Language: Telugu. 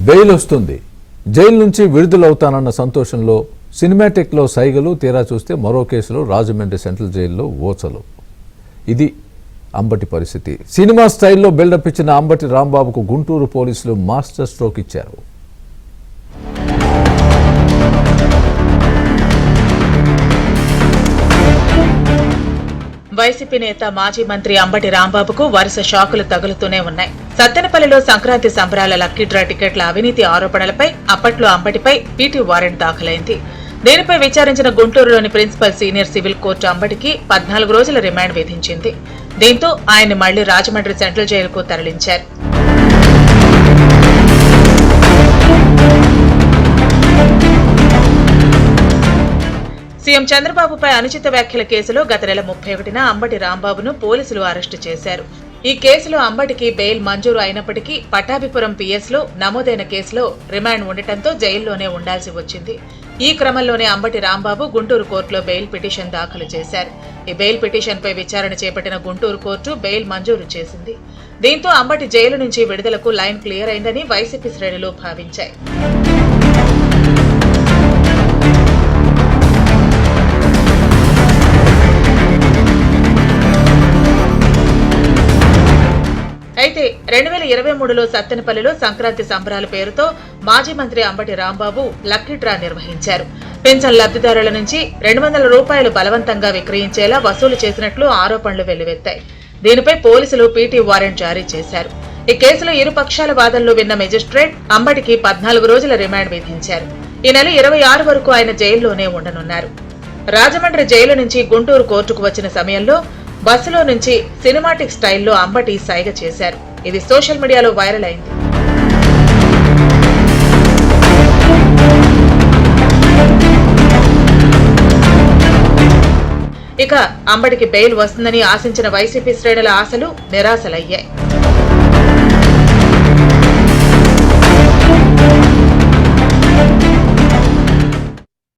బెయిల్ వస్తుంది, జైలు నుంచి విడుదలవుతానన్న సంతోషంలో సినిమాటిక్లో సైగలు, తీరా చూస్తే మరో కేసులో రాజమండ్రి సెంట్రల్ జైల్లో ఓచలు. ఇది అంబటి పరిస్థితి. సినిమా స్టైల్లో బిల్డప్ ఇచ్చిన అంబటి రాంబాబుకు గుంటూరు పోలీసులు మాస్టర్ స్ట్రోక్ ఇచ్చారు. వైసీపీ నేత మాజీ మంత్రి అంబటి రాంబాబుకు వరుస షాకులు తగులుతూనే ఉన్నాయి. సత్తెనపల్లిలో సంక్రాంతి సంబరాల లక్కీ డ్రా టికెట్ల అవినీతి ఆరోపణలపై అప్పట్లో అంబటిపై పీటీ వారెంట్ దాఖలైంది. దీనిపై విచారించిన గుంటూరులోని ప్రిన్సిపల్ సీనియర్ సివిల్ కోర్టు అంబటికి 14 రోజుల రిమాండ్ విధించింది. దీంతో ఆయన్ని మళ్లీ రాజమండ్రి సెంట్రల్ జైలుకు తరలించారు. సీఎం చంద్రబాబుపై అనుచిత వ్యాఖ్యల కేసులో గత నెల 31న అంబటి రాంబాబును పోలీసులు అరెస్టు చేశారు. ఈ కేసులో అంబటికి బెయిల్ మంజూరు అయినప్పటికీ పట్టాభిపురం పిఎస్లో నమోదైన కేసులో రిమాండ్ ఉండటంతో జైల్లోనే ఉండాల్సి వచ్చింది. ఈ క్రమంలోనే అంబటి రాంబాబు గుంటూరు కోర్టులో బెయిల్ పిటిషన్ దాఖలు చేశారు. ఈ బెయిల్ పిటిషన్పై విచారణ చేపట్టిన గుంటూరు కోర్టు బెయిల్ మంజూరు చేసింది. దీంతో అంబటి జైలు నుంచి విడుదలకు లైన్ క్లియర్ అయిందని వైసీపీ శ్రేణులు భావించాయి. అయితే 2023లో సత్తెనపల్లిలో సంక్రాంతి సంబరాల పేరుతో మాజీ మంత్రి అంబటి రాంబాబు లక్కీ డ్రా నిర్వహించారు. పెన్షన్ లబ్ధిదారుల నుంచి 200 రూపాయలు బలవంతంగా విక్రయించేలా వసూలు చేసినట్లు ఆరోపణలు వెల్లువెత్తాయి. దీనిపై పోలీసులు పీటీ వారెంట్ జారీ చేశారు. ఈ కేసులో ఇరు పక్షాల వాదనలు విన్న మెజిస్ట్రేట్ అంబటికి 14 రోజుల రిమాండ్ విధించారు. ఈ నెల 26 వరకు ఆయన జైల్లోనే ఉండనున్నారు. రాజమండ్రి జైలు నుంచి గుంటూరు కోర్టుకు వచ్చిన సమయంలో బస్సులో నుంచి సినిమాటిక్ స్టైల్లో అంబటి సైగ చేశారు. ఇది సోషల్ మీడియాలో వైరల్ అయింది. ఇక అంబటికి బెయిల్ వస్తుందని ఆశించిన వైసీపీ శ్రేణుల ఆశలు నిరాశలయ్యాయి.